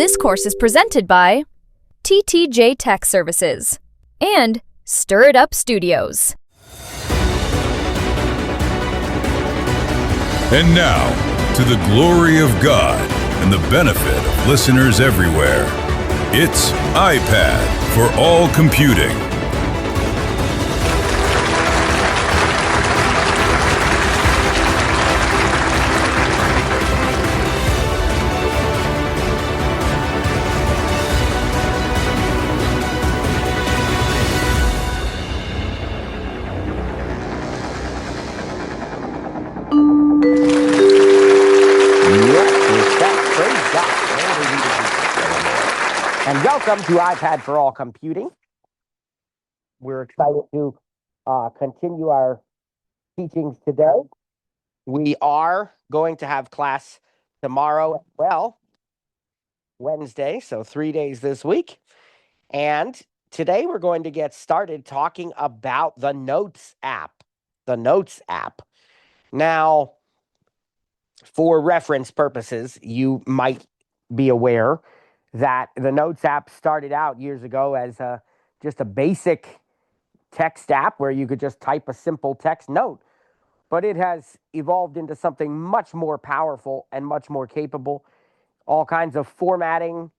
This course is presented by TTJ Tech Services and Stir It Up Studios. And now, to the glory of God and the benefit of listeners everywhere, it's iPad for all computing. And welcome to iPad for All Computing. We're excited to continue our teachings today. We are going to have class tomorrow as well, Wednesday, so 3 days this week. And today we're going to get started talking about the Notes app. The Notes app. Now, for reference purposes, you might be aware that the Notes app started out years ago as just a basic text app where you could just type a simple text note. But it has evolved into something much more powerful and much more capable. All kinds of formatting,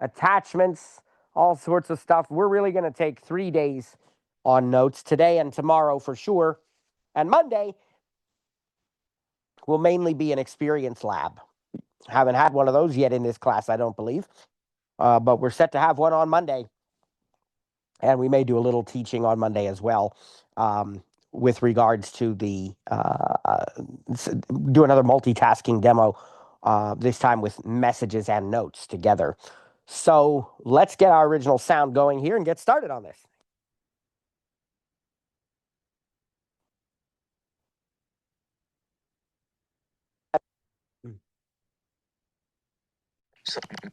attachments, all sorts of stuff. We're really going to take 3 days on Notes, today and tomorrow for sure. And Monday will mainly be an experience lab. Haven't had one of those yet in this class, I don't believe. But we're set to have one on Monday. And we may do a little teaching on Monday as well with regards to the do another multitasking demo, this time with messages and notes together. So let's get our original sound going here and get started on this.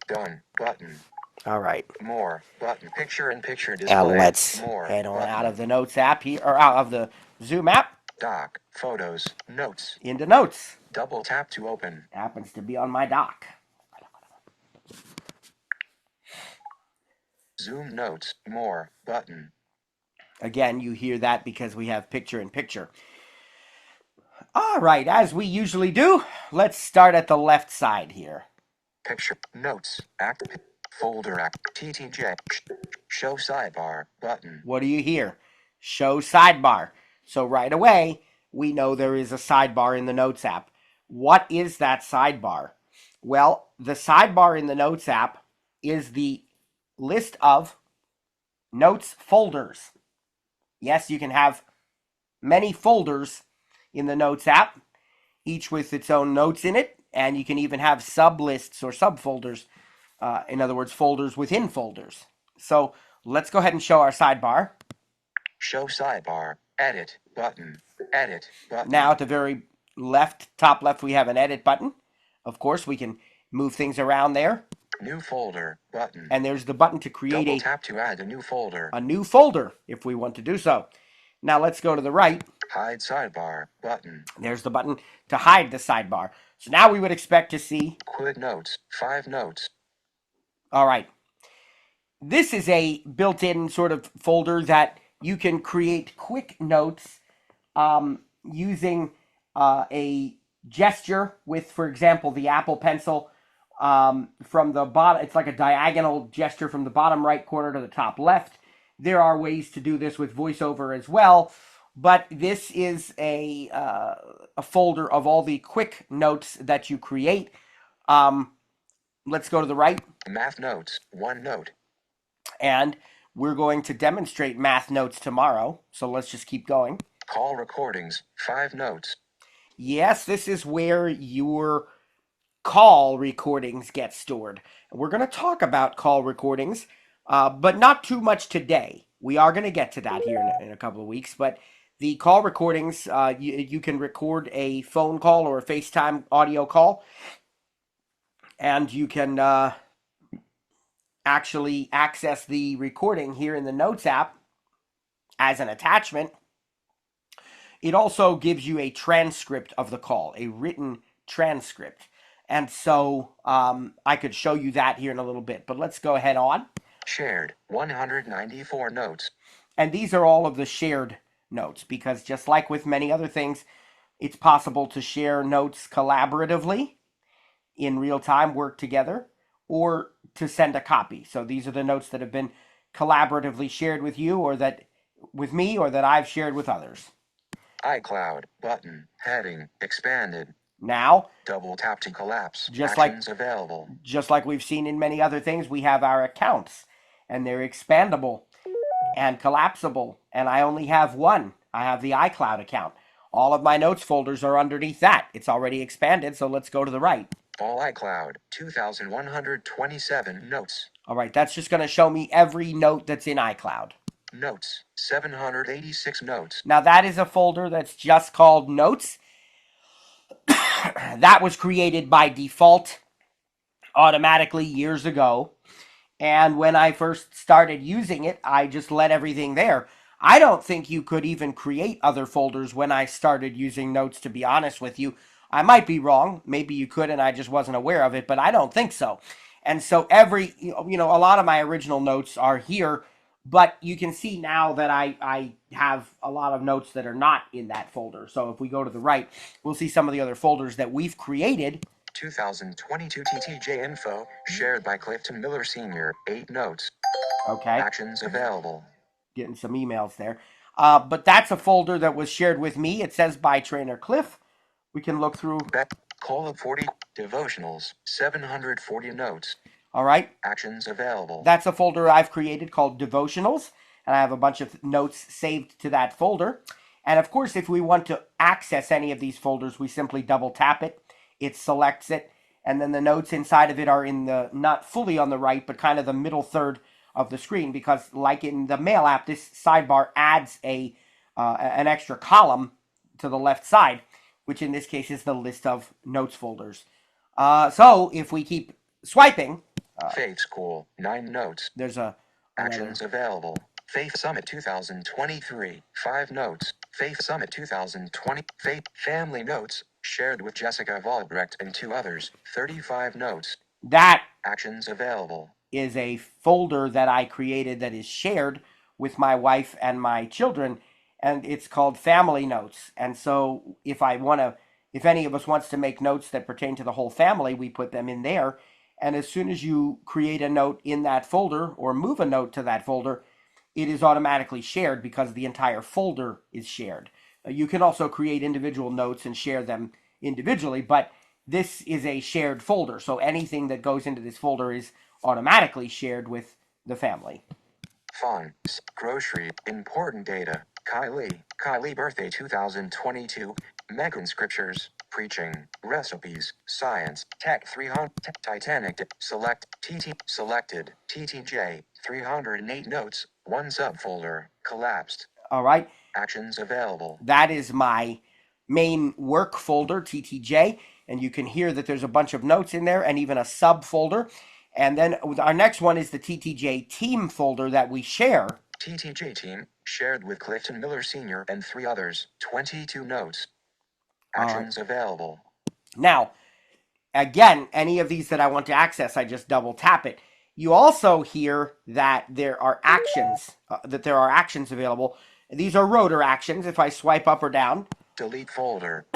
Done button. All right. More button. Picture in picture display. And let's More head on button. out of the Notes app here, or out of the Zoom app Dock. Photos. Notes. into Notes. Double tap to open. Happens to be on my dock. Zoom notes. More button. Again, you hear that because we have picture in picture. All right, as we usually do, let's start at the left side here. Picture. Notes. Act. Folder act. TTJ. Show sidebar button. What do you hear? Show sidebar. So right away, we know there is a sidebar in the Notes app. What is that sidebar? Well, the sidebar in the Notes app is the list of Notes folders. Yes, you can have many folders in the Notes app, each with its own notes in it, and you can even have sublists or subfolders. In other words, folders within folders. So let's go ahead and show our sidebar. Show sidebar. Edit button. Edit button. Now at the very left, top left, we have an edit button. Of course, we can move things around there. New folder button. And there's the button to create Double tap to add a new folder. a new folder if we want to do so. Now let's go to the right. Hide sidebar button. There's the button to hide the sidebar. So now we would expect to see, Quick notes. 5 notes. all right, this is a built-in sort of folder that you can create quick notes using a gesture with, for example, the Apple Pencil from the bottom. It's like a diagonal gesture from the bottom right corner to the top left. There are ways to do this with VoiceOver as well, but this is a folder of all the quick notes that you create. Let's go to the right. Math notes. 1 note. And we're going to demonstrate math notes tomorrow, so let's just keep going. Call recordings. 5 notes. Yes, this is where your call recordings get stored. We're going to talk about call recordings, but not too much today. We are going to get to that here in a couple of weeks, but the call recordings, you can record a phone call or a FaceTime audio call, and you can actually access the recording here in the Notes app as an attachment. It also gives you a transcript of the call, a written transcript. And so I could show you that here in a little bit. But let's go ahead on. Shared 194 notes. And these are all of the shared notes, because just like with many other things, it's possible to share notes collaboratively in real time, work together, or to send a copy. So these are the notes that have been collaboratively shared with you, or that with me, or that I've shared with others. iCloud button heading expanded. Now, Double tap to collapse. Just Actions available. just like we've seen in many other things, we have our accounts, and they're expandable and collapsible. And I only have one. I have the iCloud account. All of my notes folders are underneath that. It's already expanded, so let's go to the right. All iCloud 2,127 notes. All right, that's just going to show me every note that's in iCloud. Notes 786 notes. Now that is a folder that's just called Notes. That was created by default automatically years ago. And when I first started using it, I just let everything there. I don't think you could even create other folders when I started using Notes, to be honest with you. I might be wrong. Maybe you could and I just wasn't aware of it, but I don't think so. And so a lot of my original notes are here, but you can see now that I have a lot of notes that are not in that folder. So if we go to the right, we'll see some of the other folders that we've created. 2022 TTJ info shared by Clifton Miller Sr. 8 notes. Okay. Actions available. Getting some emails there. But that's a folder that was shared with me. It says by Trainer Cliff. We can look through. Call of 40 devotionals 740 notes. All right. Actions available. That's a folder I've created called Devotionals, and I have a bunch of notes saved to that folder. And of course, if we want to access any of these folders, we simply double tap it. It selects it, and then the notes inside of it are in the, not fully on the right, but kind of the middle third of the screen, because like in the Mail app, this sidebar adds an extra column to the left side, which in this case is the list of notes folders. So if we keep swiping, Faith School 9 notes. There's actions available. Faith Summit 2023 5 notes. Faith Summit 2020 Faith Family Notes shared with Jessica Volbrecht and 2 others 35 notes. That actions available is a folder that I created that is shared with my wife and my children, and it's called Family Notes. And so if any of us wants to make notes that pertain to the whole family, we put them in there. And as soon as you create a note in that folder or move a note to that folder, it is automatically shared because the entire folder is shared. You can also create individual notes and share them individually, but this is a shared folder. So anything that goes into this folder is automatically shared with the family. Fun, grocery, important data. Kylie birthday 2022. Megan scriptures, preaching, recipes, science, tech 300, Titanic, select, selected, TTJ, 308 notes, 1 subfolder, collapsed. All right. Actions available. That is my main work folder, TTJ, and you can hear that there's a bunch of notes in there and even a subfolder. And then our next one is the TTJ team folder that we share. TTJ team, shared with Clifton Miller Sr. and 3 others, 22 notes. Actions available. Now, again, any of these that I want to access, I just double tap it. You also hear that there are actions, available. These are rotor actions. If I swipe up or down. Delete folder,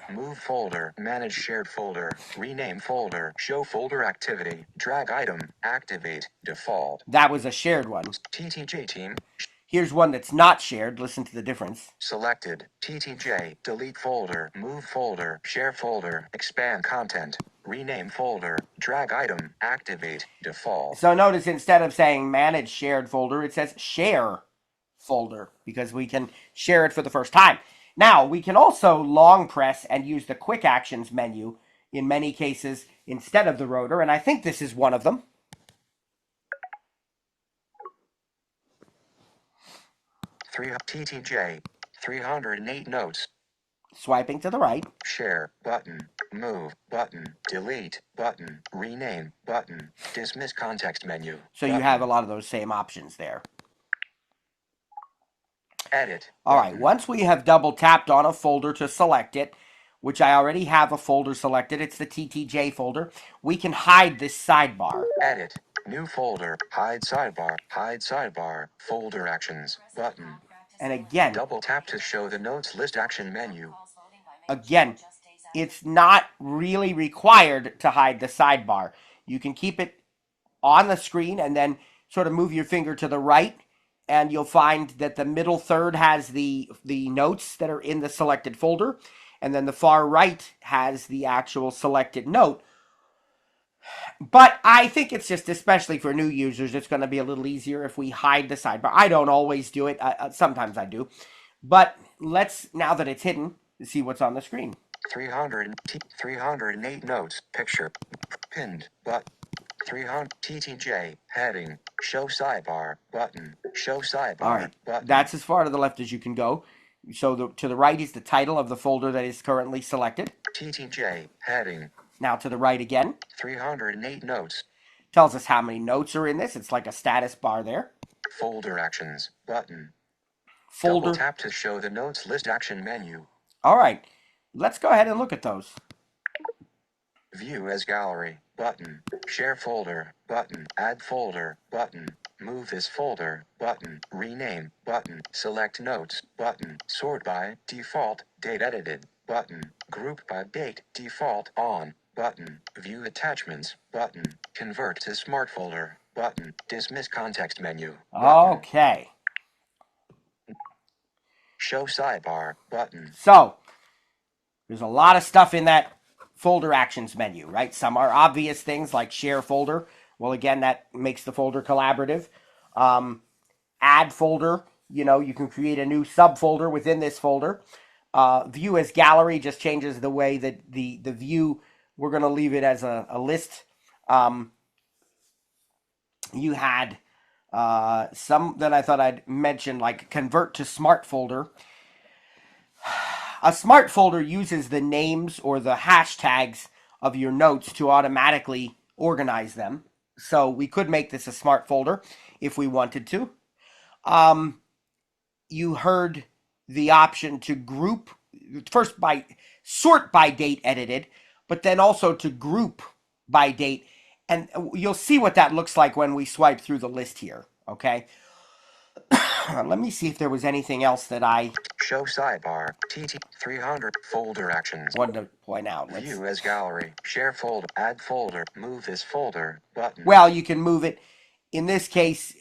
move folder, manage shared folder, rename folder, show folder activity, drag item, activate, default. That was a shared one. TTJ team. Here's one that's not shared. Listen to the difference. Selected, TTJ, delete folder, move folder, share folder, expand content, rename folder, drag item, activate, default. So notice instead of saying manage shared folder, it says share folder, because we can share it for the first time. Now, we can also long press and use the quick actions menu in many cases instead of the rotor, and I think this is one of them. TTJ, 308 notes. Swiping to the right. Share button, move button, delete button, rename button, dismiss context menu. So you have a lot of those same options there. Edit. All right, once we have double tapped on a folder to select it, which I already have a folder selected. It's the TTJ folder. We can hide this sidebar. Edit. New folder. Hide sidebar. Folder actions. Button. And again, Double tap to show the notes list action menu. Again, it's not really required to hide the sidebar. You can keep it on the screen and then sort of move your finger to the right, and you'll find that the middle third has the notes that are in the selected folder, and then the far right has the actual selected note. But I think it's just, especially for new users, it's going to be a little easier if we hide the sidebar. I don't always do it. Sometimes I do. But let's, now that it's hidden, see what's on the screen. 308 notes. Picture. Pinned. But 300 TTJ. Heading. Show sidebar. Button. Show sidebar. All right. Button. That's as far to the left as you can go. So to the right is the title of the folder that is currently selected. TTJ. Heading. Now to the right again. 308 notes. Tells us how many notes are in this. It's like a status bar there. Folder actions. Button. Folder. Double tap to show the notes list action menu. All right. Let's go ahead and look at those. View as gallery. Button. Share folder. Button. Add folder. Button. Move this folder. Button. Rename. Button. Select notes. Button. Sort by. Default. Date edited. Button. Group by date. Default. On. Button. View attachments. Button. Convert to smart folder. Button. Dismiss context menu. Button. Okay. Show sidebar. Button. So there's a lot of stuff in that folder actions menu, right? Some are obvious things like share folder. Well, again, that makes the folder collaborative. Add folder, you can create a new subfolder within this folder. View as gallery just changes the way that the view, we're going to leave it as a list. You had some that I thought I'd mention, like convert to smart folder. A smart folder uses the names or the hashtags of your notes to automatically organize them. So we could make this a smart folder if we wanted to. You heard the option to group, first by sort by date edited, but then also to group by date. And you'll see what that looks like when we swipe through the list here, okay? Let me see if there was anything else that I Show sidebar. TT 300 folder actions. wanted to point out. View as gallery. Share folder. Add folder. Move this folder. Button. Well, you can move it. In this case,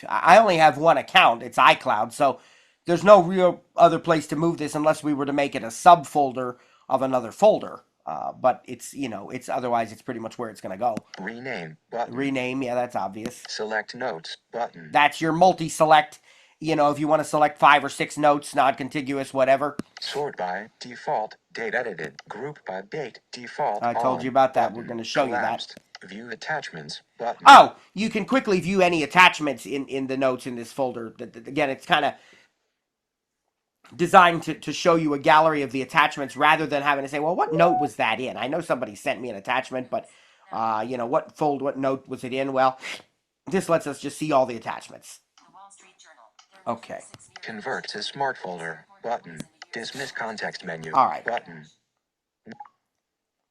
I only have one account. It's iCloud, so there's no real other place to move this unless we were to make it a subfolder of another folder. But it's, it's otherwise it's pretty much where it's going to go. Rename. Button. Rename, yeah, that's obvious. Select notes. Button. That's your multi-select. If you want to select 5 or 6 notes, non-contiguous, whatever. Sort by. Default. Date edited. Group by date. Default. I told you about that. We're going to show Collapsed. you that. View attachments. Button. Oh, you can quickly view any attachments in the notes in this folder. Again, it's kind of designed to show you a gallery of the attachments rather than having to say, well, what note was that in? I know somebody sent me an attachment, but, what note was it in? Well, this lets us just see all the attachments. Okay. Convert to smart folder. Button. Dismiss context menu. All right. Button.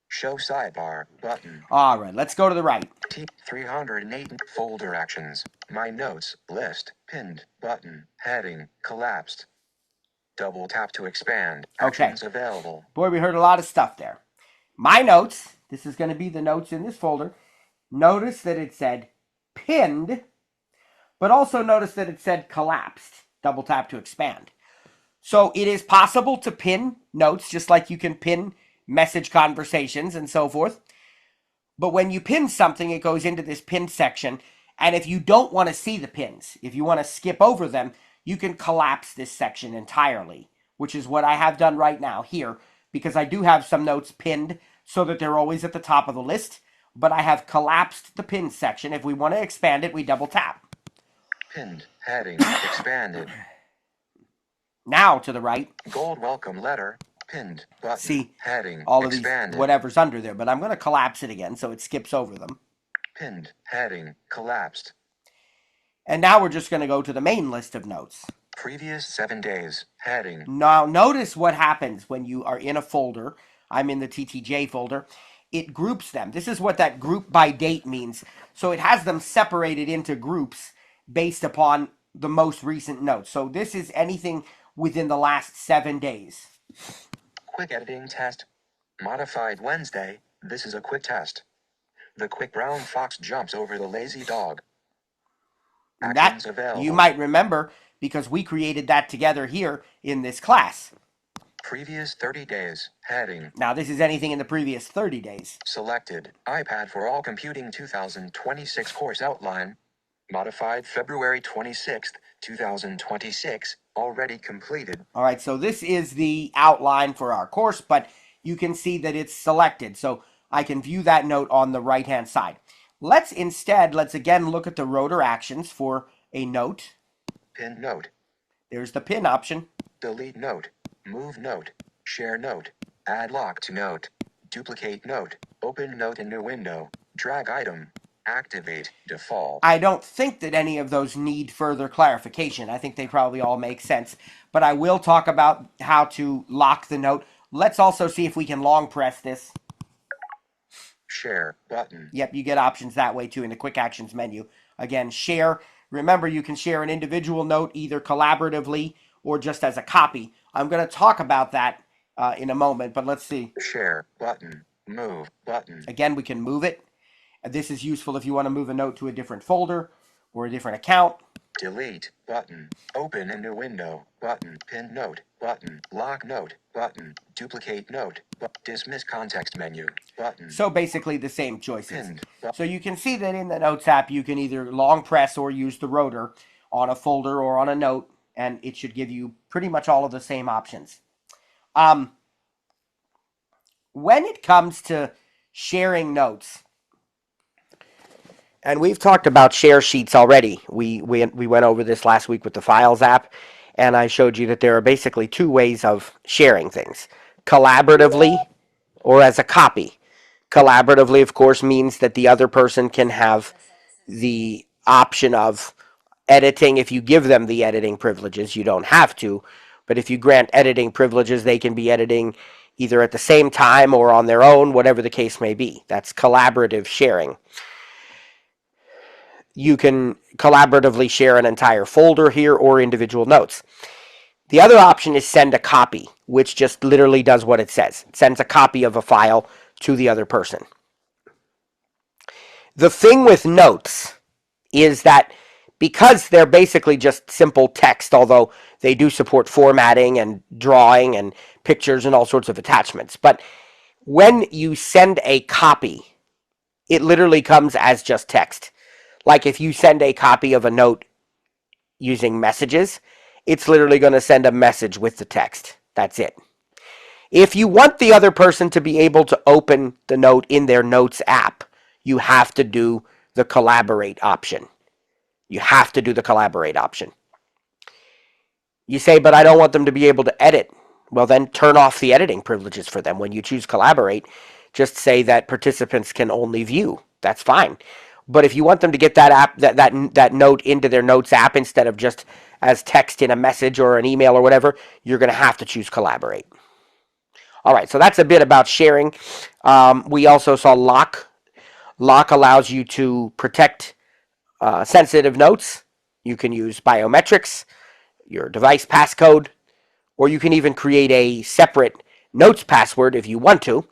Show sidebar. Button. All right, let's go to the right. T 308 folder actions. My notes list. Pinned. Button. Heading. Collapsed. Double tap to expand. Actions available. Boy, we heard a lot of stuff there. My notes, this is going to be the notes in this folder. Notice that it said pinned, but also notice that it said collapsed. Double tap to expand. So it is possible to pin notes just like you can pin message conversations and so forth. But when you pin something, it goes into this pin section. And if you don't want to see the pins, if you want to skip over them, you can collapse this section entirely, which is what I have done right now here, because I do have some notes pinned so that they're always at the top of the list, but I have collapsed the pin section. If we want to expand it, we double tap. Pinned. Heading. Expanded. Now to the right. Gold welcome letter. Pinned. Button. See, heading. all of expanded. these, whatever's under there, but I'm going to collapse it again so it skips over them. Pinned. Heading. Collapsed. And now we're just going to go to the main list of notes. Previous 7 days. Heading. Now, notice what happens when you are in a folder. I'm in the TTJ folder. It groups them. This is what that group by date means. So it has them separated into groups based upon the most recent notes. So this is anything within the last 7 days. Quick editing test. Modified Wednesday. This is a quick test. The quick brown fox jumps over the lazy dog. Actions That available. you might remember because we created that together here in this class. Previous 30 days. Heading. Now, this is anything in the previous 30 days. Selected. iPad for All Computing 2026 course outline. Modified February 26th, 2026. Already completed. All right, so this is the outline for our course, but you can see that it's selected. So I can view that note on the right-hand side. Let's again look at the rotor actions for a note. Pin note. There's the pin option. Delete note. Move note. Share note. Add lock to note. Duplicate note. Open note in new window. Drag item. Activate. Default. I don't think that any of those need further clarification. I think they probably all make sense. But I will talk about how to lock the note. Let's also see if we can long press this. Share button. Yep, you get options that way too in the quick actions menu. Again, share. Remember, you can share an individual note either collaboratively or just as a copy. I'm going to talk about that in a moment, but let's see. Share button. Move button. Again, we can move it. This is useful if you want to move a note to a different folder or a different account. Delete button. Open in new window button. Pin note button. Lock note button. Duplicate note. Dismiss context menu button. So basically the same choices. Pinned. So you can see that in the Notes app, you can either long press or use the rotor on a folder or on a note, and it should give you pretty much all of the same options. When it comes to sharing notes, and we've talked about share sheets already. We went over this last week with the Files app, and I showed you that there are basically two ways of sharing things. Collaboratively or as a copy. Collaboratively, of course, means that the other person can have the option of editing. If you give them the editing privileges, you don't have to. But if you grant editing privileges, they can be editing either at the same time or on their own, whatever the case may be. That's collaborative sharing. You can collaboratively share an entire folder here or individual notes. The other option is send a copy, which just literally does what it says. It sends a copy of a file to the other person. The thing with notes is that because they're basically just simple text, although they do support formatting and drawing and pictures and all sorts of attachments, but when you send a copy, it literally comes as just text. Like if you send a copy of a note using messages, it's literally going to send a message with the text. That's it. If you want the other person to be able to open the note in their Notes app, you have to do the collaborate option. You have to do the collaborate option. You say, but I don't want them to be able to edit. Well, then turn off the editing privileges for them. When you choose collaborate, just say that participants can only view. That's fine. But if you want them to get that note into their Notes app instead of just as text in a message or an email or whatever, you're going to have to choose collaborate. All right, so that's a bit about sharing. We also saw lock. Lock allows you to protect sensitive notes. You can use biometrics, your device passcode, or you can even create a separate Notes password if you want to.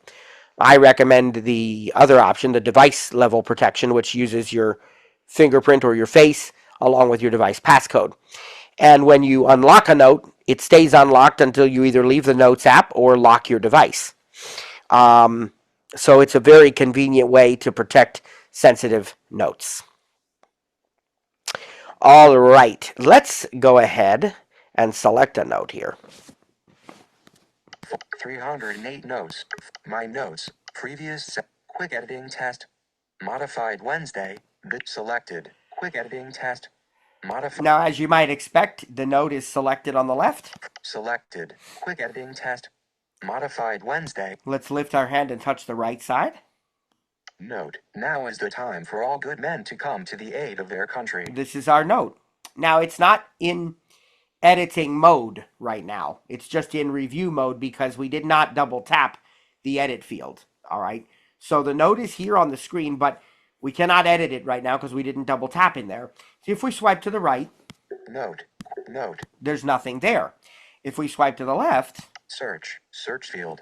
I recommend the other option, the device level protection, which uses your fingerprint or your face along with your device passcode. And when you unlock a note, it stays unlocked until you either leave the Notes app or lock your device. So it's a very convenient way to protect sensitive notes. All right, let's go ahead and select a note here. 308 notes. My notes. Previous. Quick editing test. Modified Wednesday. Bit selected. Quick editing test. Modified. Now, as you might expect, the note is selected on the left. Selected. Quick editing test. Modified Wednesday. Let's lift our hand and touch the right side. Note. Now is the time for all good men to come to the aid of their country. This is our note. Now, it's not in editing mode right now. It's just in review mode because we did not double tap the edit field. All right. So the note is here on the screen, but we cannot edit it right now because we didn't double tap in there. So if we swipe to the right, Note. Note. there's nothing there. If we swipe to the left, Search. Search field.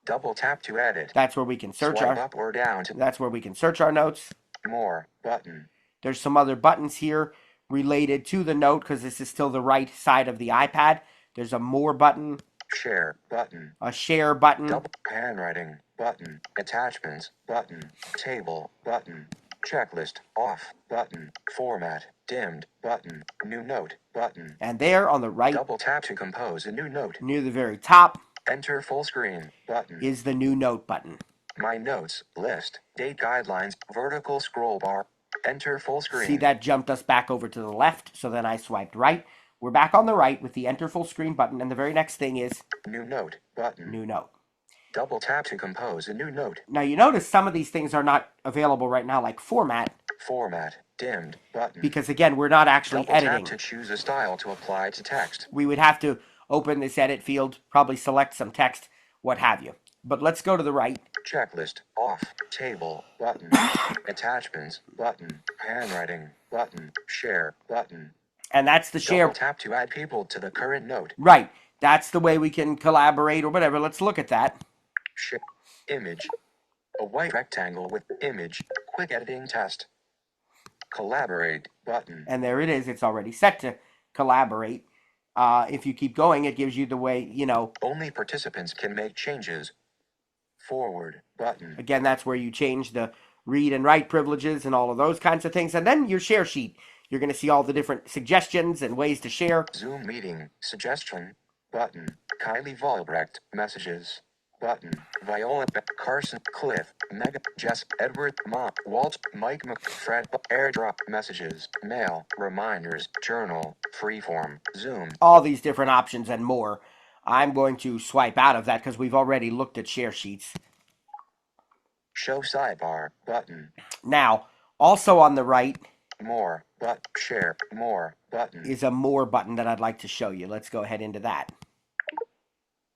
Double tap to edit. that's where we can search Swipe our up or down to that's where we can search our notes. more button. There's some other buttons here related to the note because this is still the right side of the iPad. There's a more button, Share button. a share button, Double handwriting button. Attachments button. Table button. Checklist off button. Format dimmed button. New note button. and there on the right Double tap to compose a new note. near the very top Enter full screen button. is the new note button. My notes list. Date guidelines. Vertical scroll bar. Enter full screen. See, that jumped us back over to the left, so then I swiped right. We're back on the right with the enter full screen button, and the very next thing is New note button. new note. Double tap to compose a new note. Now you notice some of these things are not available right now, like format, Format dimmed button. because again, we're not actually Double editing. tap to choose a style to apply to text. We would have to open this edit field, probably select some text, what have you. But let's go to the right. Checklist off. Table button. Attachments button. Handwriting button. Share button. And that's the share. Double tap to add people to the current note. Right. That's the way we can collaborate or whatever. Let's look at that. Share image. A white rectangle with image. Quick editing test. Collaborate button. And there it is. It's already set to collaborate. If you keep going, it gives you the way, Only participants can make changes. Forward button. again, that's where you change the read and write privileges and all of those kinds of things. And then your share sheet. You're going to see all the different suggestions and ways to share. Zoom meeting suggestion button. Kylie Volbrecht messages button. Viola Carson Cliff Mega Jess Edward Mott Walt Mike McFred airdrop messages mail reminders journal freeform Zoom. All these different options and more. I'm going to swipe out of that because we've already looked at share sheets. Show sidebar button. Now, also on the right More but share more button. is a more button that I'd like to show you. Let's go ahead into that.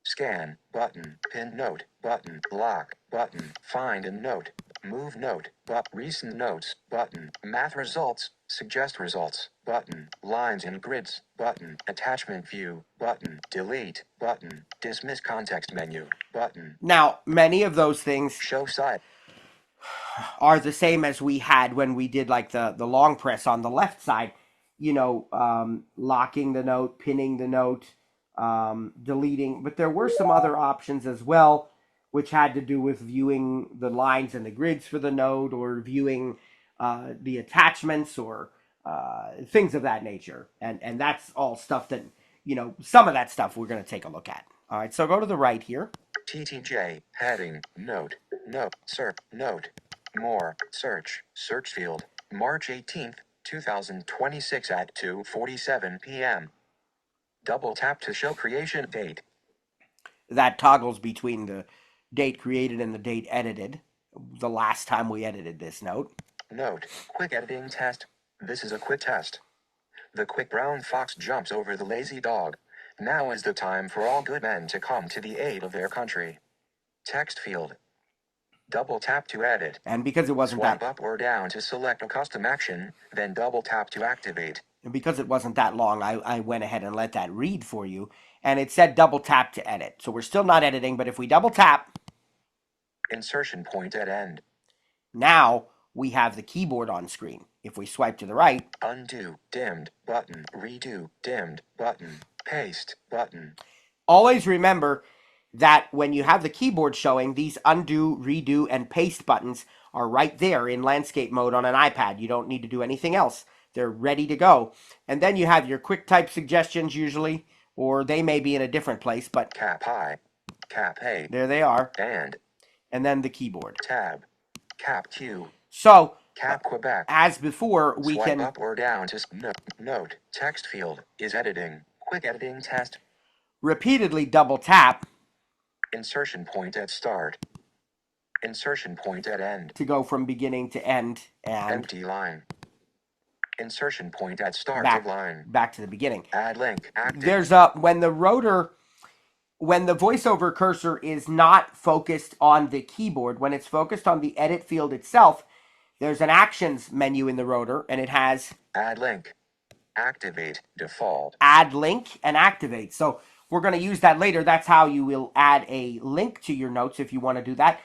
Scan button. Pin note button. Lock button. Find a note. Move note but recent notes button. Math results. Suggest results button. Lines and grids button. Attachment view button. Delete button. Dismiss context menu button. Now, many of those things Show side. are the same as we had when we did like the long press on the left side. Locking the note, pinning the note, deleting. But there were some other options as well, which had to do with viewing the lines and the grids for the note or viewing the attachments or things of that nature. And that's all stuff that, some of that stuff we're going to take a look at. All right, so go to the right here. TTJ heading note search note more search field March 18th 2026 at 2:47 p.m. Double tap to show creation date. That toggles between the date created and the date edited. The last time we edited this note. Note, quick editing test. This is a quick test. The quick brown fox jumps over the lazy dog. Now is the time for all good men to come to the aid of their country. Text field. Double tap to edit. And because it wasn't Swipe that up or down to select a custom action, then double tap to activate. and because it wasn't that long, I went ahead and let that read for you. And it said double tap to edit. So we're still not editing, but if we double tap, Insertion point at end. now we have the keyboard on screen. If we swipe to the right, Undo, dimmed, button. Redo, dimmed, button. Paste, button. always remember that when you have the keyboard showing, these undo, redo, and paste buttons are right there in landscape mode on an iPad. You don't need to do anything else. They're ready to go. And then you have your quick type suggestions usually, or they may be in a different place, but Cap I. Cap A. there they are. And. And then the keyboard. Tab. Cap Q. So, Cap Quebec. as before, we Swipe can up or down to note. Text field is editing. Quick editing test. repeatedly double tap Insertion point at start. Insertion point at end. to go from beginning to end. And Empty line. Insertion point at start back, of line. back to the beginning. Add link. Active. There's when the voiceover cursor is not focused on the keyboard, when it's focused on the edit field itself, there's an actions menu in the rotor, and it has Add link. Activate. Default. add link and activate. So we're going to use that later. That's how you will add a link to your notes if you want to do that.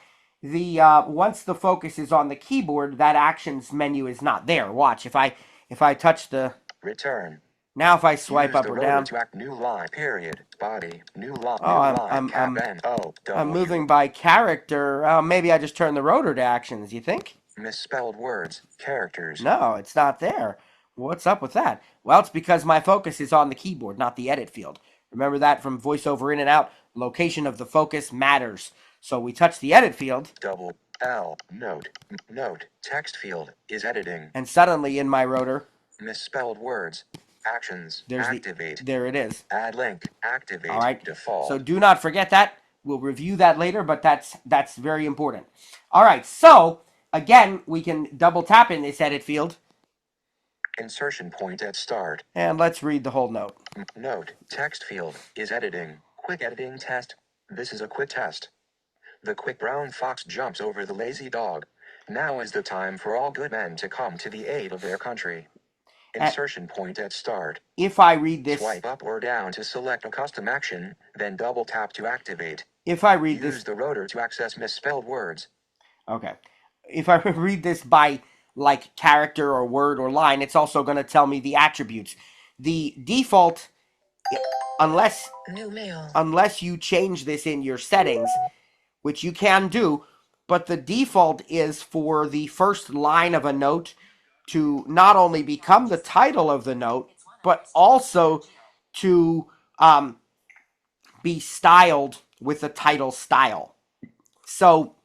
Once the focus is on the keyboard, that actions menu is not there. Watch, if I touch the Return. now if I swipe Use up the or rotor down, to act new line. Period. Body. New line. Oh, new line. Cap N O. I'm moving by character. Maybe I just turn the rotor to actions, you think? Misspelled words. Characters. No, it's not there. What's up with that? Well, it's because my focus is on the keyboard, not the edit field. Remember that from voiceover in and out? Location of the focus matters. So we touch the edit field. Double L. Note. Note. Text field is editing. And suddenly in my rotor, Misspelled words. Actions. Activate. there it is. Add link. Activate. All right. Default. So do not forget that. We'll review that later, but that's very important. All right. So again, we can double tap in this edit field. Insertion point at start. And let's read the whole note. Note. Text field is editing. Quick editing test. This is a quick test. The quick brown fox jumps over the lazy dog. Now is the time for all good men to come to the aid of their country. Insertion point at start. If I read this, Swipe up or down to select a custom action, then double tap to activate. If I read Use this, the rotor to access misspelled words. okay. If I read this by like character or word or line, it's also going to tell me the attributes. The default, unless New mail. unless you change this in your settings, which you can do, but the default is for the first line of a note to not only become the title of the note, but also to be styled with the title style. So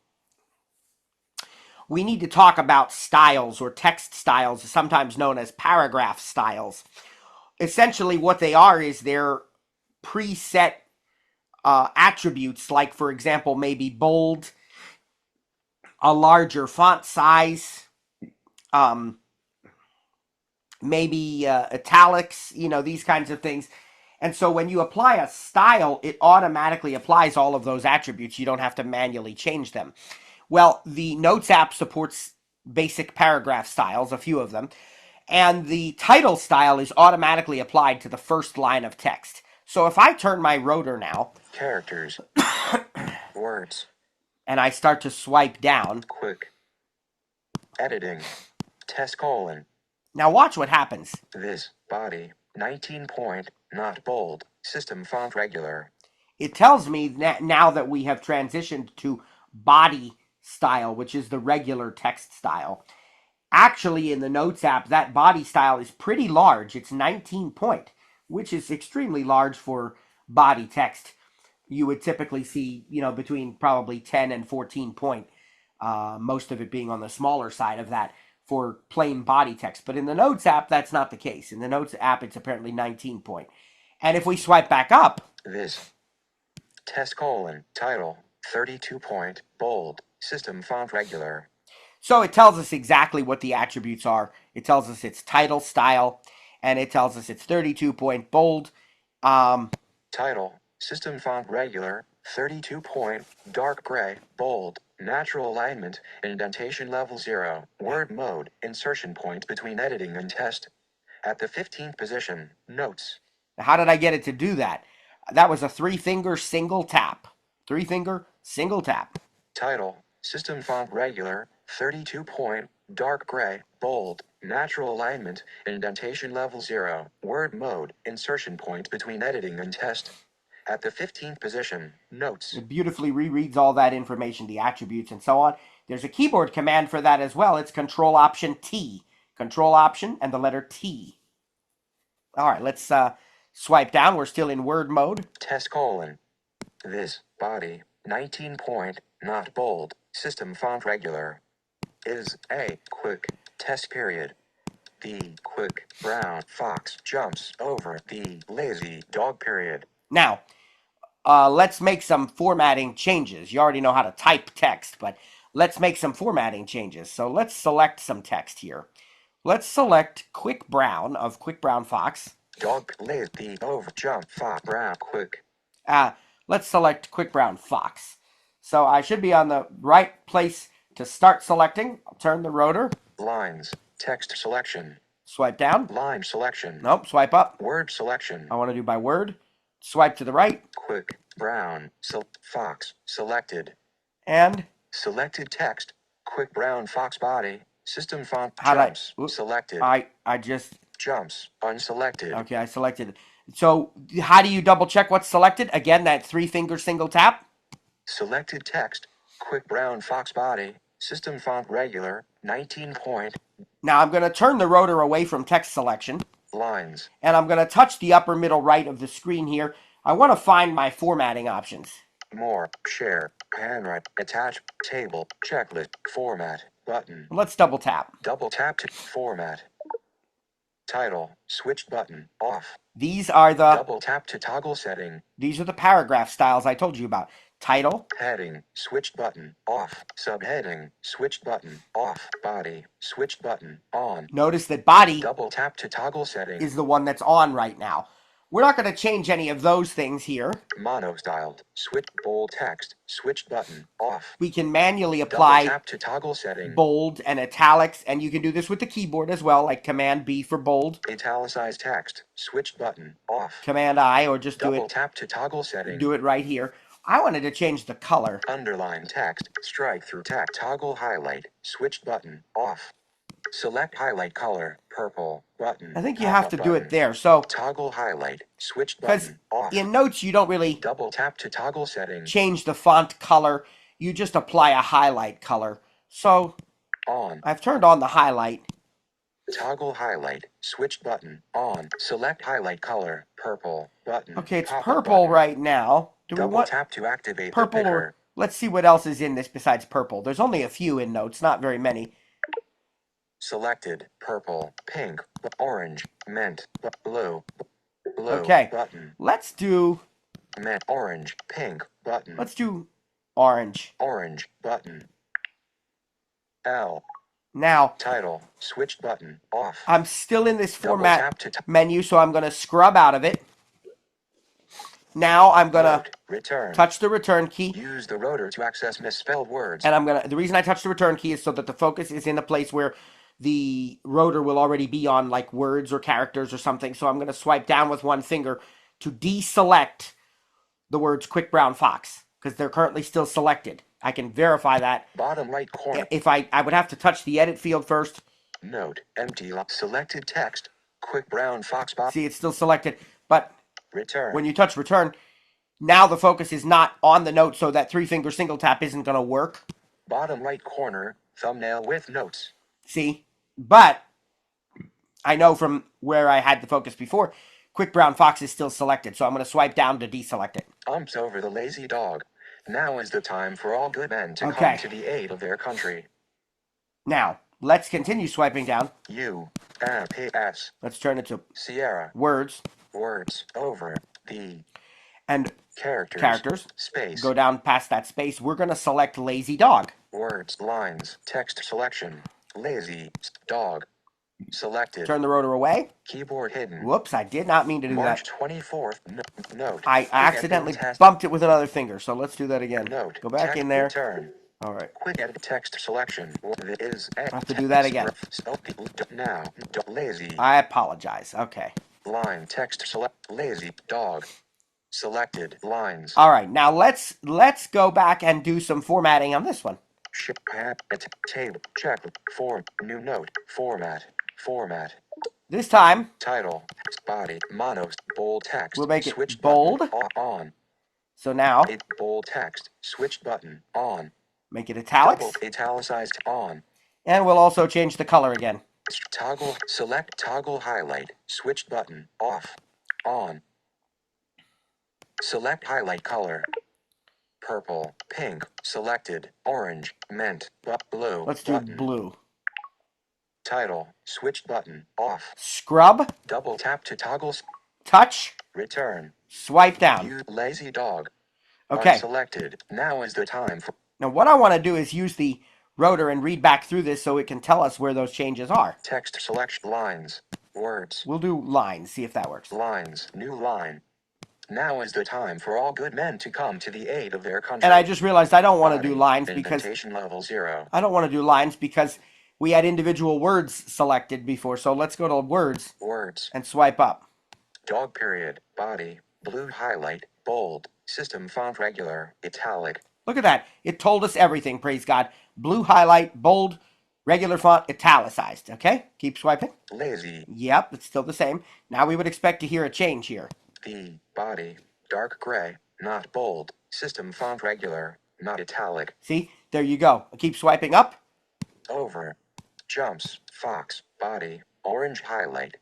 we need to talk about styles or text styles, sometimes known as paragraph styles. Essentially what they are is they're preset attributes, like for example, maybe bold, a larger font size, maybe italics, these kinds of things. And so when you apply a style, it automatically applies all of those attributes. You don't have to manually change them. Well, the Notes app supports basic paragraph styles, a few of them, and the title style is automatically applied to the first line of text. So if I turn my rotor now, Characters. Words. and I start to swipe down, Quick. Editing. Test colon. now watch what happens. This. Body. 19 point. Not bold. System font regular. It tells me that now that we have transitioned to body style, which is the regular text style. Actually, in the Notes app, that body style is pretty large. It's 19 point, which is extremely large for body text. You would typically see, between probably 10 and 14 point, most of it being on the smaller side of that for plain body text. But in the Notes app, that's not the case. In the Notes app, it's apparently 19 point. And if we swipe back up, This. Test colon. Title. 32 point. Bold. System font regular. so it tells us exactly what the attributes are. It tells us its title style, and it tells us it's 32 point bold. Title. System font regular. 32 point. Dark gray. Bold. Natural alignment. Indentation level 0. Word mode. Insertion point between editing and test. At the 15th position. Notes. How did I get it to do that? That was a 3-finger single tap. 3-finger single tap. Title. System font regular. 32 point. Dark gray. Bold. Natural alignment. Indentation level 0. Word mode. Insertion point between editing and test. At the 15th position. Notes. It beautifully rereads all that information, the attributes and so on. There's a keyboard command for that as well. It's Control Option T. Control Option and the letter T. All right, let's swipe down. We're still in Word mode. Test colon. This. Body. 19 point. Not bold. System font regular. Is a quick test period. The quick brown fox jumps over the lazy dog period. Now, let's make some formatting changes. You already know how to type text, but let's make some formatting changes. So let's select some text here. let's select Quick Brown of Quick Brown Fox. Dog, lazy, over, jump, fox, brown, quick. Let's select Quick Brown Fox. So I should be on the right place to start selecting. I'll turn the rotor. Lines, text selection. Swipe down. Line selection. Nope, swipe up. Word selection. I want to do by word. Swipe to the right. Quick, brown, fox, selected. And Selected text, quick brown fox body, system font, jumps. Selected. I just... Jumps, unselected. Okay, I selected it. So how do you double check what's selected? Again, that 3-finger single tap. Selected text, quick brown fox body, system font regular, 19 point. Now I'm going to turn the rotor away from text selection. Lines. And I'm going to touch the upper middle right of the screen here. I want to find my formatting options. More, share, handwrite, attach, table, checklist, format, button. Let's double tap. Double tap to format. Title, switch button, off. These are the... Double tap to toggle setting. These are the paragraph styles I told you about. Title. Heading, switch button, off. Subheading, switch button, off. Body, switch button, on. Notice that body... Double tap to toggle setting. Is the one that's on right now. We're not going to change any of those things here. Mono styled, switch bold text, switch button, off. We can manually apply double tap to toggle setting. Bold and italics, and you can do this with the keyboard as well, like Command B for bold. Italicized text, switch button, off. Command I, or just double tap to toggle setting. Do it right here. I wanted to change the color. Underline text, strike through text, toggle highlight, switch button, off. Select highlight color, purple, button. I think you have to do it there. So toggle highlight, switch button, off. In Notes, you don't really double tap to toggle setting. Change the font color. You just apply a highlight color. So on. I've turned on the highlight. Toggle highlight, switch button, on. Select highlight color, purple, button. Okay, it's purple right now. Do double we want tap to activate purple the or let's see what else is in this besides purple. There's only a few in Notes, not very many. Selected, purple, pink, orange, mint, blue, okay. Button. Let's do mint, orange, pink, button. Let's do orange. Orange, button. L. Now, title, switch button, off. I'm still in this format menu, so I'm going to scrub out of it. Now I'm going to touch the return key. Use the rotor to access misspelled words. And the reason I touch the return key is so that the focus is in a place where the rotor will already be on like words or characters or something. So I'm going to swipe down with one finger to deselect the words Quick Brown Fox because they're currently still selected. I can verify that. Bottom right corner. If I would have to touch the edit field first. Note, empty, selected text, Quick Brown Fox box. See, it's still selected, but return. When you touch return, now the focus is not on the note, so that 3-finger single tap isn't going to work. Bottom right corner, thumbnail with notes. See, but I know from where I had the focus before, Quick Brown Fox is still selected, so I'm going to swipe down to deselect it. Umps over the lazy dog. Now is the time for all good men to come to the aid of their country. Now, let's continue swiping down. U-M-P-S. Let's turn it to Sierra. Words. Words over the and characters. Space. Go down past that space. We're going to select lazy dog. Words, lines, text selection. Lazy dog. Selected. Turn the rotor away. Keyboard hidden. Whoops, I did not mean to do March that. 24th. Note. I accidentally bumped it with another finger, so let's do that again. Note. Go back in there. Return. All right. Quick edit text selection. I have to do that again. Now. Lazy. I apologize. Okay. Line text select. Lazy dog. Selected lines. All right. Now let's go back and do some formatting on this one. Ship table check form new note format. This time. Title body mono bold text. We'll make it switch bold. On. So now. Bold text switch button on. Make it italics. Double italicized on. And we'll also change the color again. Toggle select toggle highlight switch button off on. Select highlight color. Purple, pink, selected, orange, mint, blue. Let's do blue. Title, switch button, off. Scrub. Double tap to toggles. Touch. Return. Swipe down. Use lazy dog. Okay. Unselected. Now is the time for... Now what I want to do is use the rotor and read back through this so it can tell us where those changes are. Text selection lines. Words. We'll do lines, see if that works. Lines. New line. Now is the time for all good men to come to the aid of their country. And I just realized I don't want to do Body. lines because Indentation level 0. I don't want to do lines because we had individual words selected before. So let's go to words Words. and swipe up. Dog period. Body. Blue highlight. Bold. System font regular. Italic. Look at that. It told us everything, praise God. Blue highlight, bold, regular font, italicized. Okay, keep swiping. Lazy. Yep, it's still the same. Now we would expect to hear a change here. The. Body. Dark gray. Not bold. System font regular. Not italic. See, there you go. Keep swiping up. Over. Jumps. Fox. Body. Orange highlight.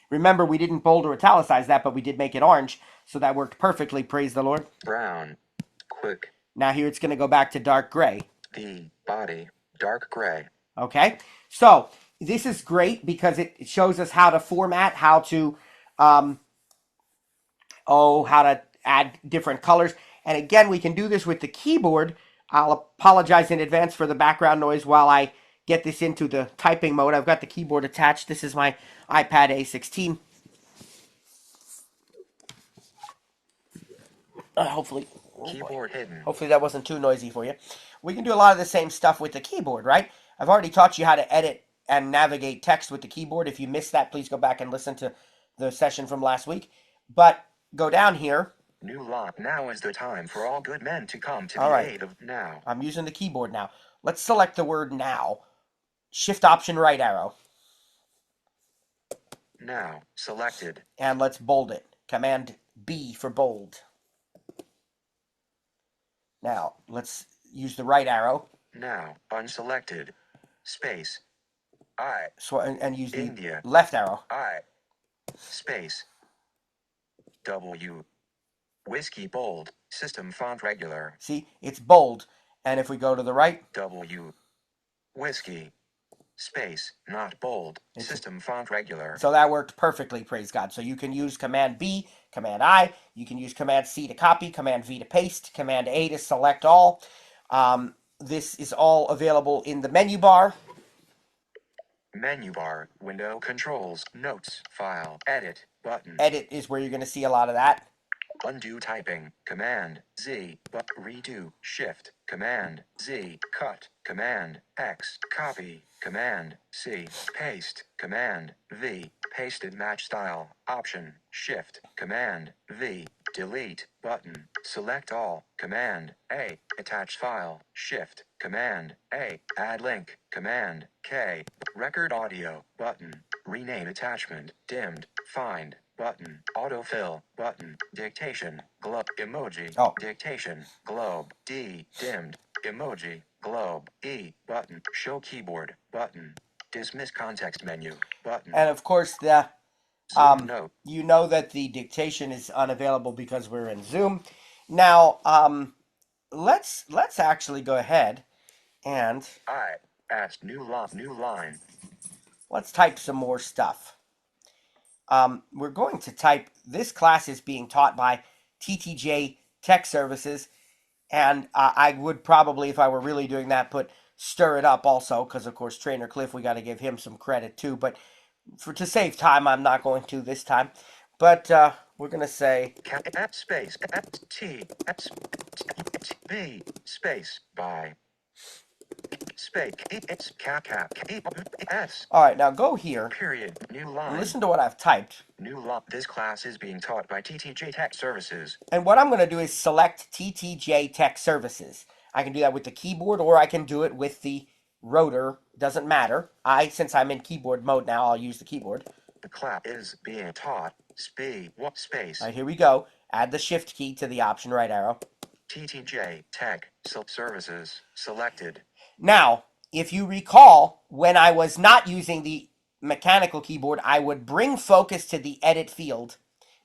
Remember, we didn't bold or italicize that, but we did make it orange, so that worked perfectly, praise the Lord. Brown. Quick. Now here it's going to go back to dark gray. The. Body. Dark gray. Okay, so this is great because it shows us how to format, how to, how to add different colors. And again, we can do this with the keyboard. I'll apologize in advance for the background noise while I get this into the typing mode. I've got the keyboard attached. This is my iPad A16. Hopefully Keyboard hidden. Hopefully that wasn't too noisy for you. We can do a lot of the same stuff with the keyboard, right? I've already taught you how to edit and navigate text with the keyboard. If you missed that, please go back and listen to the session from last week. But go down here. New lock. Now is the time for all good men to come to All the right. aid of now. I'm using the keyboard now. Let's select the word now. Shift Option right arrow. Now. Selected. And let's bold it. Command B for bold. Now, let's use the right arrow. Now. Unselected. Space. I. So, and use the India. left arrow. I. Space. W. Whiskey bold. System font regular. See, it's bold. And if we go to the right, W. Whiskey. Space. Not bold. System font regular. so that worked perfectly, praise God. So you can use Command B, Command I, you can use Command C to copy, Command V to paste, Command A to select all. This is all available in the menu bar. Menu bar. Window controls. Notes. File. Edit. Button. Edit is where you're going to see a lot of that. Undo typing. Command Z. But redo. Shift. Command Z. Cut. Command X. Copy. Command C. Paste. Command V. Pasted match style. Option. Shift. Command V. Delete. Button. Select all. Command A. Attach file. Shift. Command A. Add link. Command K. Record audio. Button. Rename attachment. Dimmed. Find. Button. Autofill. Button. Dictation. Globe. Emoji. Oh. Dictation. Globe. D. Dimmed. Emoji. Globe. E. Button. Show keyboard. Button. Dismiss context menu. Button. And of course, the Zoom note. you know that the dictation is unavailable because we're in Zoom. Now, let's actually go ahead and I. Ask new line. let's type some more stuff. We're going to type, this class is being taught by TTJ Tech Services, and I would probably, if I were really doing that, put stir it up also, because of course Trainer Cliff, we got to give him some credit too, but to save time, I'm not going to this time. But we're going to say At space. At T. At B. Space. By. Space. It's cap. S. all right, now go here Period. New and line. listen to what I've typed. New line. This class is being taught by TTJ Tech Services. And what I'm going to do is select TTJ Tech Services. I can do that with the keyboard, or I can do it with the rotor. Doesn't matter. Since I'm in keyboard mode now, I'll use the keyboard. The class is being taught. What space? All right, here we go. Add the shift key to the option right arrow. TTJ Tech Services selected. Now, if you recall, when I was not using the mechanical keyboard, I would bring focus to the edit field,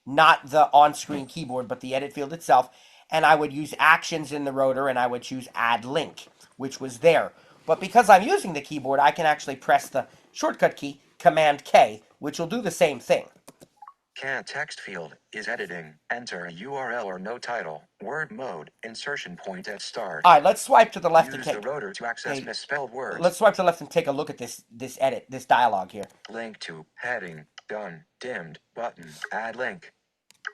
not the on-screen keyboard, but the edit field itself, and I would use actions in the rotor, and I would choose add link, which was there. But because I'm using the keyboard, I can actually press the shortcut key, Command K, which will do the same thing. Can text field is editing. Enter a URL or no title. Word mode. Insertion point at start. All right, let's swipe to the left and Use take. the rotor to access misspelled words. Let's swipe to the left and take a look at this dialogue here. Link to heading. Done. Dimmed. Button. Add link.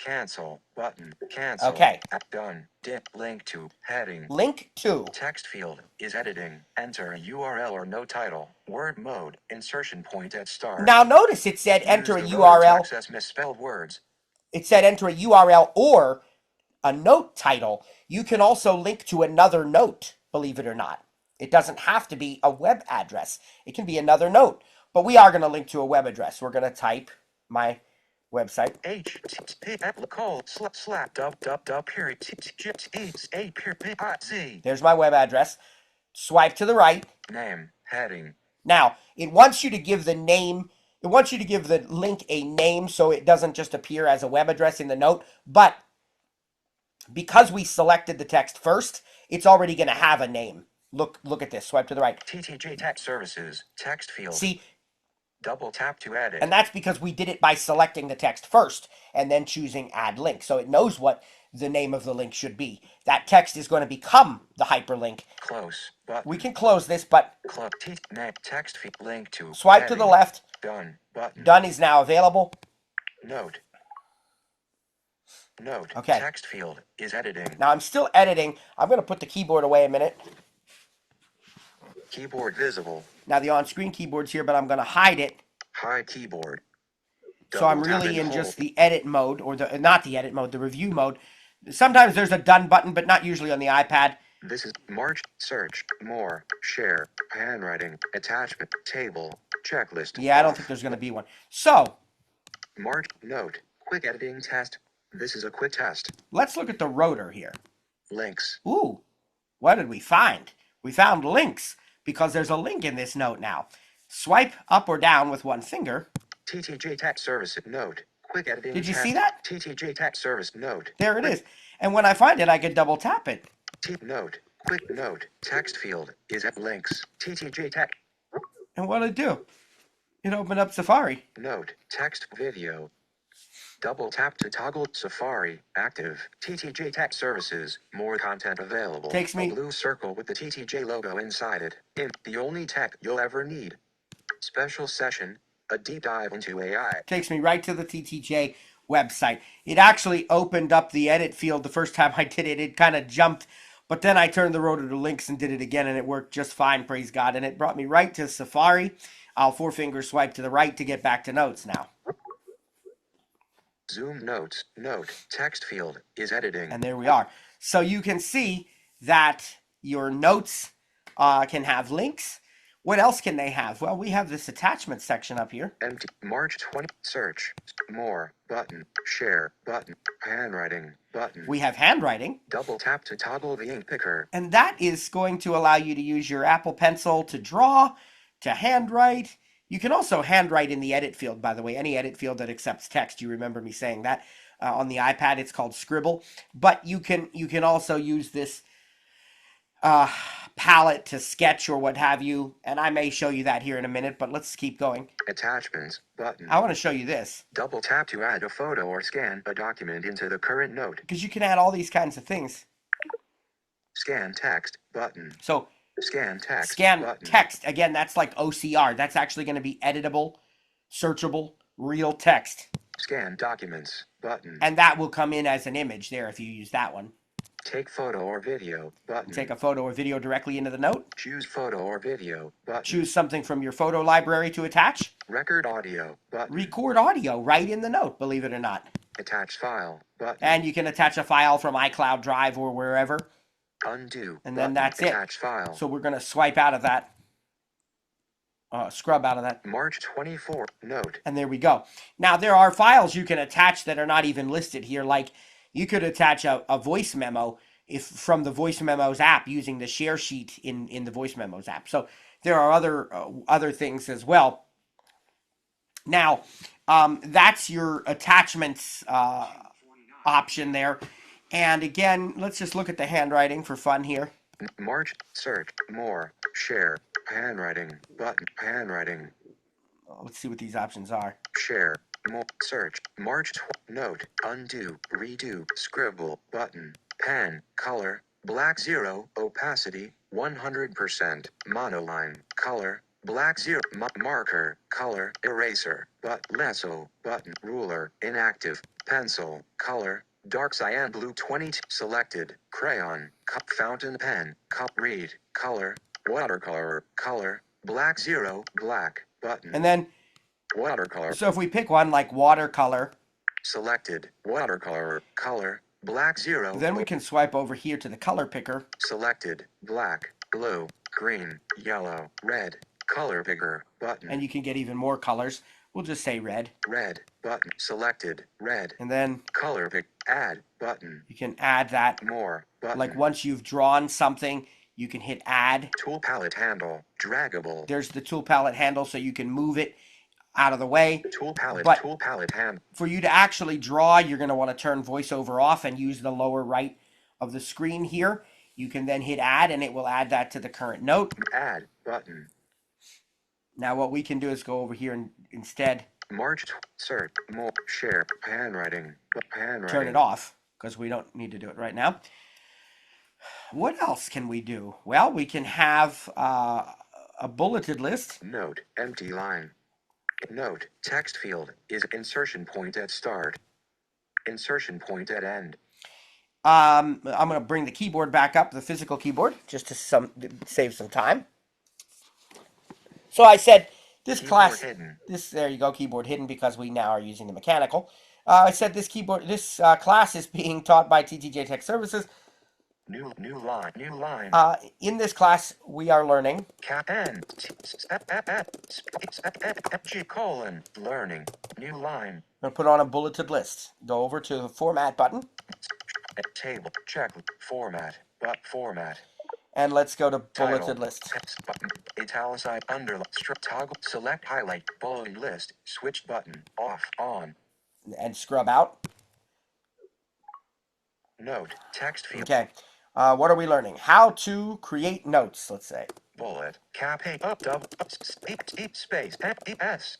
Cancel. Button. Cancel. Okay. Done. Link to heading. Link to. Text field is editing. Enter a URL or no title. Word mode. Insertion point at start. Now notice it said enter a Use the rotor URL. to access misspelled words. It said enter a URL or a note title. You can also link to another note, believe it or not. It doesn't have to be a web address. It can be another note. But we are going to link to a web address. We're going to type my website. There's my web address. Swipe to the right. Name. Heading. Now, it wants you to give the name. It wants you to give the link a name so it doesn't just appear as a web address in the note. But because we selected the text first, it's already going to have a name. Look at this. Swipe to the right. TTJ Text Services. Text field. See? Double tap to edit. And that's because we did it by selecting the text first and then choosing add link. So it knows what the name of the link should be. That text is going to become the hyperlink. Close. Button. We can close this, but text feed link to swipe to the left. Done. Button. Done is now available. Note. Okay. Text field is editing. Now I'm still editing. I'm going to put the keyboard away a minute. Keyboard visible. Now the on-screen keyboard's here, but I'm going to hide it. Hide keyboard. So I'm really in just the edit mode, or not the edit mode, the review mode. Sometimes there's a done button, but not usually on the iPad. This is March, search, more, share, handwriting, attachment, table, checklist. Yeah, I don't think there's going to be one. So, March, note, quick editing test. This is a quick test. Let's look at the rotor here. Links. Ooh, what did we find? We found links, because there's a link in this note now. Swipe up or down with one finger. TTJ Text Service note. Quick editing Did you test. see that? TTJ Text Service note. There it is. And when I find it, I can double tap it. Note. Quick note. Text field is at links. TTJ Text. And what did it do? It opened up Safari. Note. Text video. Double tap to toggle Safari active. TTJ Text Services. More content available. Takes me. A blue circle with the TTJ logo inside it. The only tech you'll ever need. Special session. A deep dive into AI. Takes me right to the TTJ website. It actually opened up the edit field the first time I did it. It kind of jumped, but then I turned the rotor to links and did it again, and it worked just fine, praise God. And it brought me right to Safari. I'll four-finger swipe to the right to get back to notes now. Zoom notes. Note. Text field is editing. And there we are. So you can see that your notes can have links. What else can they have? Well, we have this attachment section up here. Empty. March 20. Search. More. Button. Share. Button. Handwriting. Button. We have handwriting. Double tap to toggle the ink picker. And that is going to allow you to use your Apple Pencil to draw, to handwrite. You can also handwrite in the edit field, by the way. Any edit field that accepts text. You remember me saying that. On the iPad, it's called Scribble. But you can also use this palette to sketch or what have you, and I may show you that here in a minute, but let's keep going. Attachments button. I want to show you this. Double tap to add a photo or scan a document into the current note. Because you can add all these kinds of things. Scan text button. So scan text. Scan button. text. Again, that's like OCR. That's actually going to be editable, searchable, real text. Scan documents button. And that will come in as an image there if you use that one. Take photo or video button. Take a photo or video directly into the note. Choose photo or video button. Choose something from your photo library to attach. Record audio button. Record audio right in the note, believe it or not. Attach file button. And you can attach a file from iCloud Drive or wherever. Undo. And then button. that's it. Attach file. So we're going to swipe out of that. Scrub out of that. March 24. Note. And there we go. Now there are files you can attach that are not even listed here. Like you could attach a voice memo from the Voice Memos app using the share sheet in the Voice Memos app. So there are other things as well. Now that's your attachments option there. And again, let's just look at the handwriting for fun here. March, search, more, share, handwriting, button, handwriting. Let's see what these options are. Share, More. Search. March. Note. Undo. Redo. Scribble. Button. Pen. Color. Black 0. Opacity. 100%. Monoline. Color. Black 0. Marker. Color. Eraser. Lasso. Button. Ruler. Inactive. Pencil. Color. Dark cyan blue 20. Selected. Crayon. Cup. Fountain pen. Cup. Read. Color. Watercolor. Color. Black 0. Black. Button. And then, Watercolor. so if we pick one like watercolor, Selected. Watercolor. Color. Black 0. then we can swipe over here to the color picker. Selected. Black. Blue. Green. Yellow. Red. Color picker. Button. And you can get even more colors. We'll just say red. Red. Button. Selected. Red. And then Color pick. Add. Button. you can add that. More. Button. Like once you've drawn something, you can hit add. Tool palette handle. Draggable. There's the tool palette handle so you can move it out of the way. Tool palette. But Tool palette hand. for you to actually draw, you're going to want to turn voiceover off and use the lower right of the screen here. You can then hit add and it will add that to the current note. Add. Button. Now what we can do is go over here and instead March. Search. More. Share. Handwriting. Handwriting. turn it off because we don't need to do it right now. What else can we do? Well, we can have a bulleted list. Note. Empty line. Note. Text field is insertion point at start. Insertion point at end. I'm going to bring the keyboard back up, the physical keyboard, just to save some time. So I said this Keyboard class, hidden. there you go, keyboard hidden because we now are using the mechanical. I said this class is being taught by TTJ Tech Services. New line. New line. In this class, we are learning Cap N. G colon. Learning. New line. I'm going to put on a bulleted list. Go over to the format button. Table. Check. Format. Format. And let's go to Title. bulleted list. Text button. Italicized underline. Strip toggle. Select highlight. Bulleted list. Switch button. Off. On. And scrub out. Note. Text field. Okay. What are we learning? How to create notes, let's say. Bullet. Cap A. Up. Double. Space. S.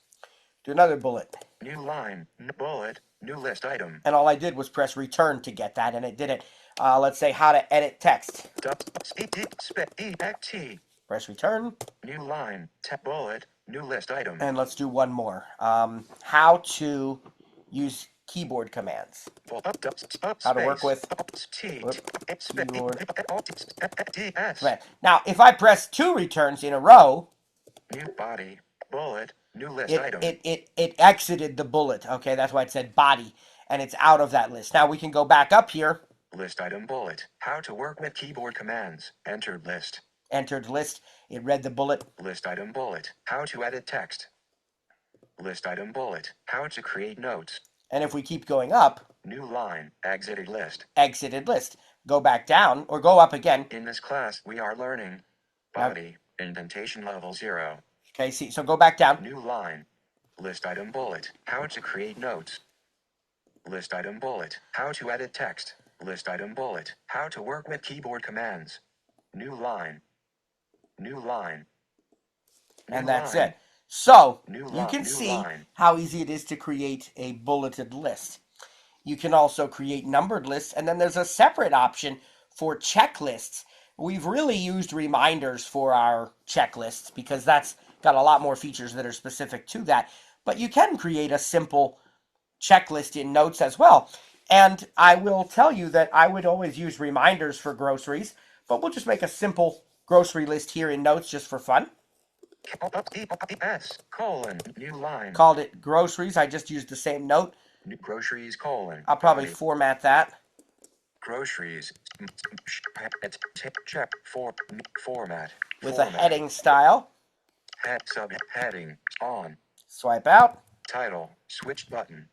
Do another bullet. New line. Bullet. New list item. And all I did was press return to get that, and it did it. Let's say how to edit text. Press return. New line. Bullet. New list item. And let's do one more. How to use keyboard commands. How to work with keyboard. Now, if I press 2 returns in a row, New body. Bullet. New list item. it exited the bullet. Okay, that's why it said body, and it's out of that list. Now we can go back up here. List item bullet. How to work with keyboard commands. Entered list. Entered list. It read the bullet. List item bullet. How to edit text. List item bullet. How to create notes. And if we keep going up, New line. Exited list. exited list. Go back down or go up again. In this class, we are learning body. Indentation level 0. Okay, see, so go back down. New line. List item bullet. How to create notes. List item bullet. How to edit text. List item bullet. How to work with keyboard commands. New line. New line. And that's it. So, New you can new see line. how easy it is to create a bulleted list. You can also create numbered lists, and then there's a separate option for checklists. We've really used reminders for our checklists because that's got a lot more features that are specific to that. But you can create a simple checklist in Notes as well. And I will tell you that I would always use reminders for groceries, but we'll just make a simple grocery list here in Notes just for fun. S colon. New line. Called it groceries. I just used the same note. New groceries colon. I'll probably Body. format that. Groceries. Check format. With Format. a heading style. Subheading. On. Swipe out. Title. Switch button.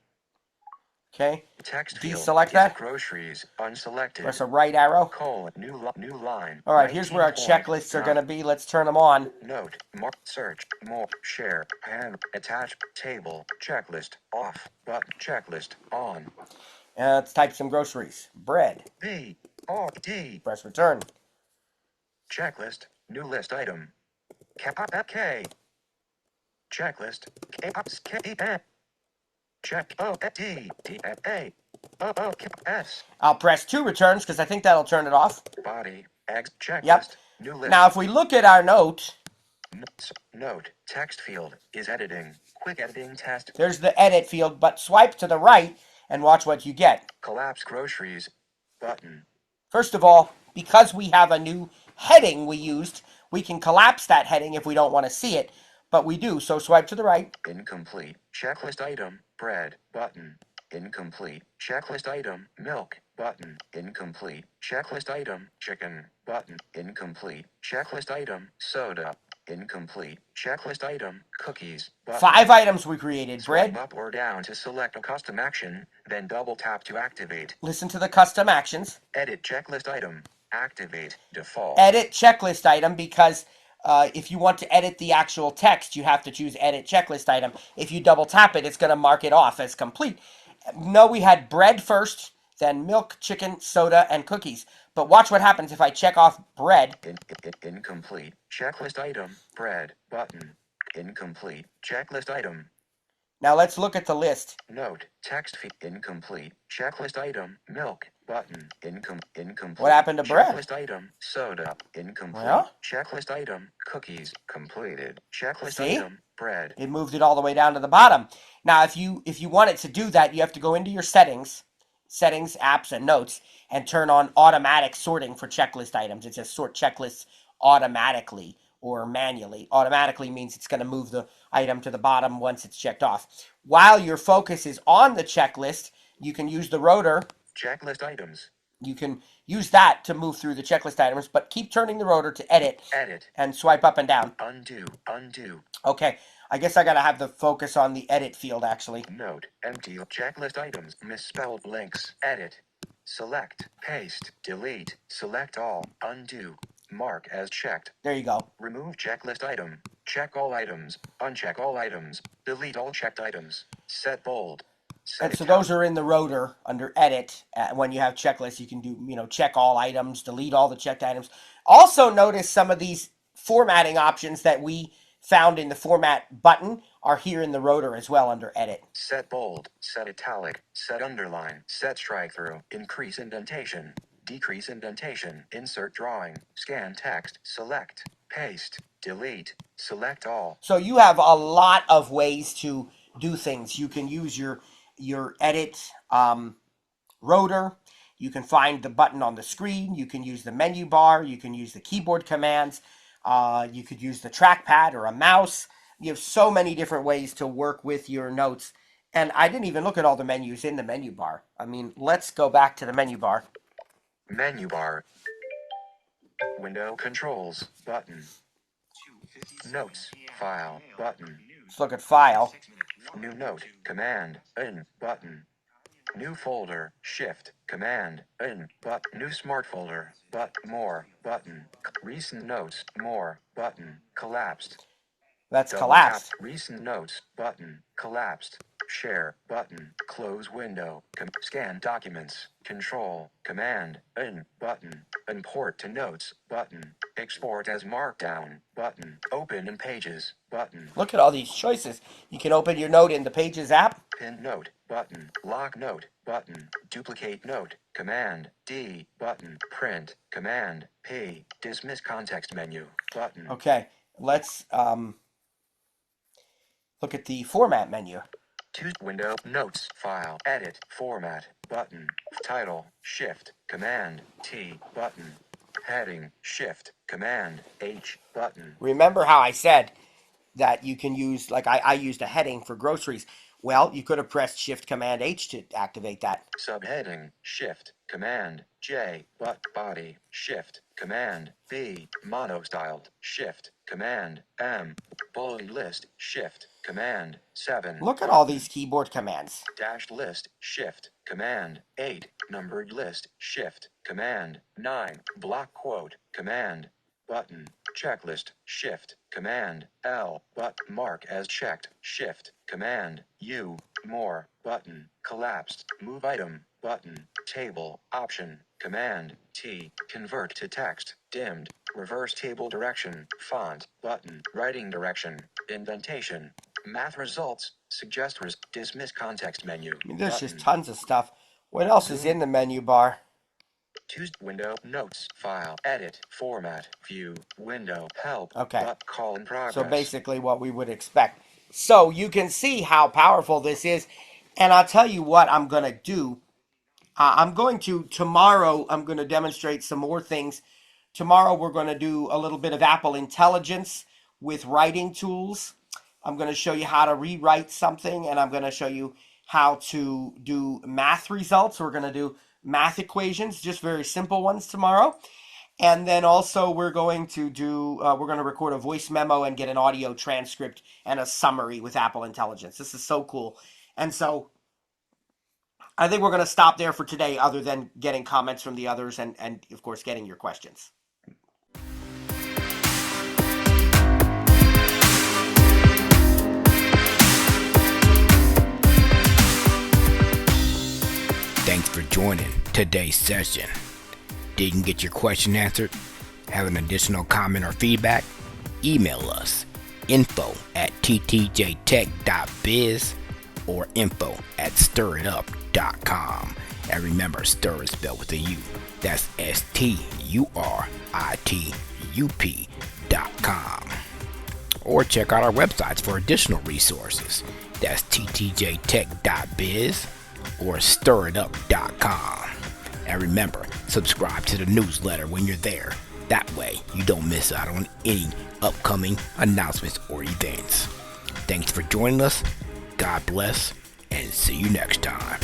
Okay. Text field. Deselect is that. Groceries. Unselected. Press a right arrow. Colon. New line. All right, here's where our 19 checklists are going to be. Let's turn them on. Note. Mark. Search. More. Share. Hand. Attach. Table. Checklist. Off. Button. Checklist. On. Let's type some groceries. Bread. B. O. D. Press return. Checklist. New list item. K. Checklist. K. check O D D A O O S. I'll press 2 returns because I think that'll turn it off. Body X checklist. Yep. New list. Now, if we look at our note, Note text field is editing. Quick editing test. there's the edit field, but swipe to the right and watch what you get. Collapse groceries button. First of all, because we have a new heading we used, we can collapse that heading if we don't want to see it, but we do. So swipe to the right. Incomplete. Checklist item bread button. Incomplete. Checklist item milk button. Incomplete. Checklist item chicken button. Incomplete. Checklist item soda. Incomplete. Checklist item cookies button. 5 items we created. Swipe Bread. up or down to select a custom action, then double tap to activate. Listen to the custom actions. Edit checklist item. Activate default. Edit checklist item because if you want to edit the actual text, you have to choose edit checklist item. If you double tap it, it's going to mark it off as complete. No, we had bread first, then milk, chicken, soda, and cookies. But watch what happens if I check off bread. Incomplete. Checklist item bread button. Incomplete. Checklist item. Now let's look at the list. Note text feed incomplete. Checklist item milk button. Incomplete. What happened to bread? Checklist item soda. Incomplete. Well? Checklist item cookies completed. Checklist See? item bread. It moved it all the way down to the bottom. Now, if you want it to do that, you have to go into your settings, apps, and notes, and turn on automatic sorting for checklist items. It says sort checklists automatically or manually. Automatically means it's going to move the item to the bottom once it's checked off. While your focus is on the checklist, you can use the rotor. Checklist items. You can use that to move through the checklist items, but keep turning the rotor to edit. Edit. And swipe up and down. Undo. Undo. Okay, I guess I got to have the focus on the edit field, actually. Note, empty checklist items, misspelled links, edit, select, paste, delete, select all, undo, mark as checked. There you go. Remove checklist item, check all items, uncheck all items, delete all checked items, set bold. Set And so italic. those are in the rotor under edit. When you have checklists, you can do, check all items, delete all the checked items. Also notice some of these formatting options that we found in the format button are here in the rotor as well under edit. Set bold, set italic, set underline, set strike through, increase indentation, decrease indentation, insert drawing, scan text, select, paste, delete, select all. So you have a lot of ways to do things. You can use your edit rotor. You can find the button on the screen. You can use the menu bar. You can use the keyboard commands. You could use the trackpad or a mouse. You have so many different ways to work with your notes. And I didn't even look at all the menus in the menu bar. I mean, let's go back to the menu bar. Menu bar. Window controls button. Notes file button. Let's look at file. New note command in button. New folder shift command in but new smart folder but more button. Recent notes more button. Collapsed. That's Double collapsed. tap recent notes button. Collapsed. Share button. Close window. Scan documents. Control command in button. Import to notes button. Export as markdown button. Open in pages button. Look at all these choices. You can open your note in the Pages app. Pin note button. Lock note button. Duplicate note command D button. Print command P. Dismiss context menu button. Okay, let's look at the format menu. To window notes file edit format button. Title shift command T button. Heading shift command H button. Remember how I said that you can use, like I used a heading for groceries. Well, you could have pressed Shift Command H to activate that. Subheading shift command J but body shift command B mono styled shift command M bullet list shift command 7. Look at all these keyboard commands. Dashed list shift command 8 numbered list shift command 9 block quote command button checklist shift command L but mark as checked shift command U more button collapsed move item button table option command T convert to text dimmed reverse table direction font button writing direction indentation Math results. Suggest dismiss context menu. I mean, there's just Button. tons of stuff. What else is in the menu bar? Window, notes, file, edit, format, view, window, help, Okay. call in progress. So basically what we would expect. So you can see how powerful this is. And I'll tell you what I'm going to do. Tomorrow, I'm going to demonstrate some more things. Tomorrow, we're going to do a little bit of Apple Intelligence with writing tools. I'm going to show you how to rewrite something, and I'm going to show you how to do math results. We're going to do math equations, just very simple ones tomorrow. And then also we're going to record a voice memo and get an audio transcript and a summary with Apple Intelligence. This is so cool. And so I think we're going to stop there for today, other than getting comments from the others and of course, getting your questions. Thanks for joining today's session. Didn't get your question answered? Have an additional comment or feedback? Email us info@ttjtech.biz or info@stiritup.com. And remember, stir is spelled with a U. That's STURITUP.com. Or check out our websites for additional resources. That's ttjtech.biz or stiritup.com. And remember, subscribe to the newsletter when you're there. That way, you don't miss out on any upcoming announcements or events. Thanks for joining us. God bless, and see you next time.